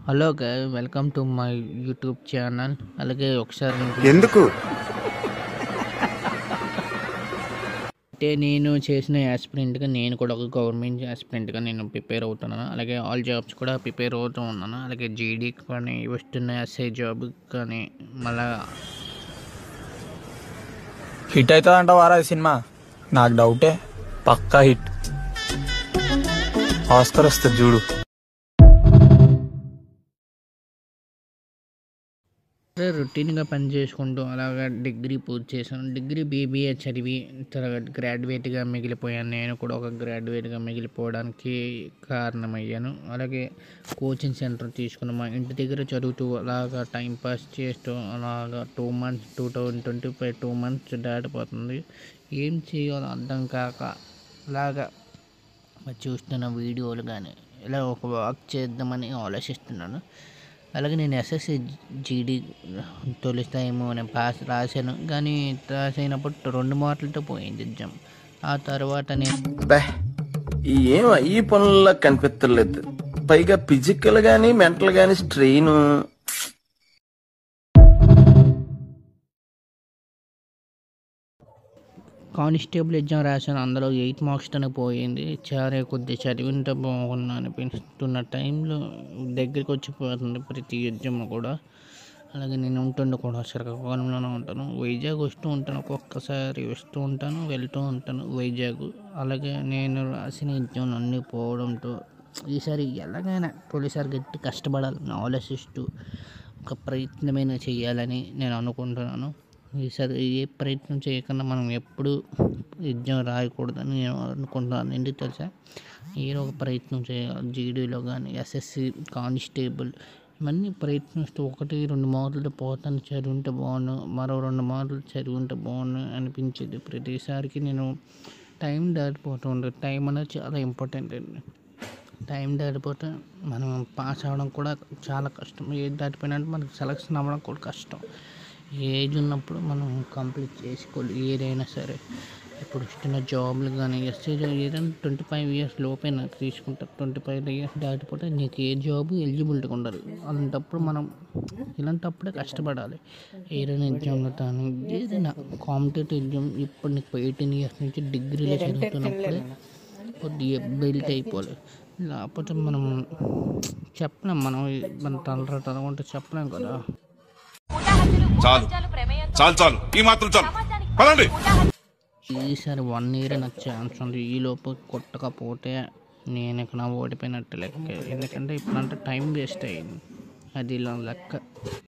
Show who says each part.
Speaker 1: Hello guys, welcome to my YouTube channel. అలాగే ఒకసారి
Speaker 2: ఎందుకు
Speaker 1: అంటే నేను చేసిన యాస్పిరెంట్గా నేను కూడా ఒక గవర్నమెంట్ యాస్పిరెంట్గా నేను ప్రిపేర్ అవుతున్నాను. అలాగే ఆల్ జాబ్స్ కూడా ప్రిపేర్ అవుతూ ఉన్నాను. అలాగే జీడీ కానీ వస్తున్న ఎస్ఐ జాబ్ కానీ మళ్ళా
Speaker 3: హిట్ అవుతుంది అంటావారా ఈ సినిమా? నాకు డౌటే, పక్కా హిట్. ఆస్కర్ వస్తుంది చూడు.
Speaker 1: రొటీన్గా పని చేసుకుంటూ అలాగా డిగ్రీ పూర్తి చేశాను. డిగ్రీ బీబీఏ చదివి తర్వాత గ్రాడ్యుయేట్గా మిగిలిపోయాను. నేను కూడా ఒక గ్రాడ్యుయేట్గా మిగిలిపోవడానికి కారణమయ్యాను. అలాగే కోచింగ్ సెంటర్ తీసుకుని మా ఇంటి దగ్గర చదువుతూ అలాగా టైంపాస్ చేస్తూ అలాగా 2 months 2025 2 months దాటిపోతుంది. ఏం చేయాలో అర్థం కాక అలాగా చూస్తున్న వీడియోలు కానీ ఇలా ఒక వాక్ చేద్దామని ఆలోచిస్తున్నాను. అలాగే నేను ఎస్ఎస్సి జీడీ తొలిస్తాయేమో నేను పాస్ రాశాను, కానీ రాసినప్పుడు 2 మార్కులతో పోయింది ఎగ్జామ్. ఆ తర్వాత నేను
Speaker 2: ఏం ఈ పనుల్లో కనిపించలేదు. పైగా ఫిజికల్ గానీ మెంటల్ గానీ స్ట్రెయిన్.
Speaker 1: కానిస్టేబుల్ ఎగ్జామ్ రాశాను. అందులో 8 మార్క్స్తోనే పోయింది. చాలా కొద్దిగా చదివింటే బాగున్నా అనిపిస్తున్న టైంలో దగ్గరికి వచ్చిపోతుంది ప్రతి ఎగ్జామ్ కూడా. అలాగే నేను ఉంటుండే కూడా శ్రీకాకుళంలోనే ఉంటాను. వైజాగ్ వస్తూ ఉంటాను, ఒక్కొక్కసారి వస్తూ ఉంటాను, వెళ్తూ ఉంటాను వైజాగ్. అలాగే నేను రాసిన ఎగ్జామ్లు అన్నీ పోవడంతో ఈసారి ఎలాగైనా తొలిసారి గట్టి కష్టపడాలని ఆలోచిస్తూ ఒక ప్రయత్నమైన చేయాలని నేను అనుకుంటున్నాను. ఈసారి ఏ ప్రయత్నం చేయకుండా మనం ఎప్పుడు ఎగ్జామ్ రాయకూడదని నేను అనుకుంటున్నాను. ఎందుకు తెలుసా, ఏదో ఒక ప్రయత్నం చేయాలి. జీడీలో కానీ ఎస్ఎస్సి కానిస్టేబుల్ ఇవన్నీ ప్రయత్నిస్తూ 1-2 మార్కులతో పోతాను చదివింటే బాగుండు, మరో 2 మార్కులు చదివింటే బాగుండు అనిపించేది. ప్రతిసారికి నేను టైం దాటిపోతూ ఉంటుంది. టైం అనేది చాలా ఇంపార్టెంట్ అండి. టైం దాటిపోతే మనం పాస్ అవ్వడం కూడా చాలా కష్టం. ఏది దాటిపోయినట్టు మనకి సెలక్షన్ అవ్వడం కూడా కష్టం. ఏజ్ ఉన్నప్పుడు మనం కంప్లీట్ చేసుకోవాలి ఏదైనా సరే. ఇప్పుడు ఇస్తున్న జాబ్లు కానీ ఎస్ఐ జాబ్ ఏదైనా 25 years లోపే నాకు తీసుకుంటారు. 25 years దాటిపోతే నీకు ఏ జాబ్ ఎలిజిబిలిటీ ఉండదు. అలాంటప్పుడు మనం ఇలాంటప్పుడే కష్టపడాలి. ఏదైనా ఎగ్జామ్లో కానీ ఏదైనా కాంపిటేటివ్ ఎగ్జామ్ ఇప్పుడు నీకు 18 years నుంచి డిగ్రీలో చదువుతున్నప్పుడే కొద్దిగా బెల్ట్ అయిపోవాలి. లేకపోతే మనం చెప్పలేం, మన తలరాట ఉంటే చెప్పలేం కదా.
Speaker 4: చాలు చాలు చాలు ఈ మాత్రం చాలు, పదండి.
Speaker 1: ఈసారి 1 year నాకు ఛాన్స్ ఉంది. ఈలోపు కొట్టకపోతే నేను ఇక్కడ ఓడిపోయినట్టు లెక్క. ఎందుకంటే ఇప్పుడంటే టైం వేస్ట్ అయింది, అది ఇలా లెక్క.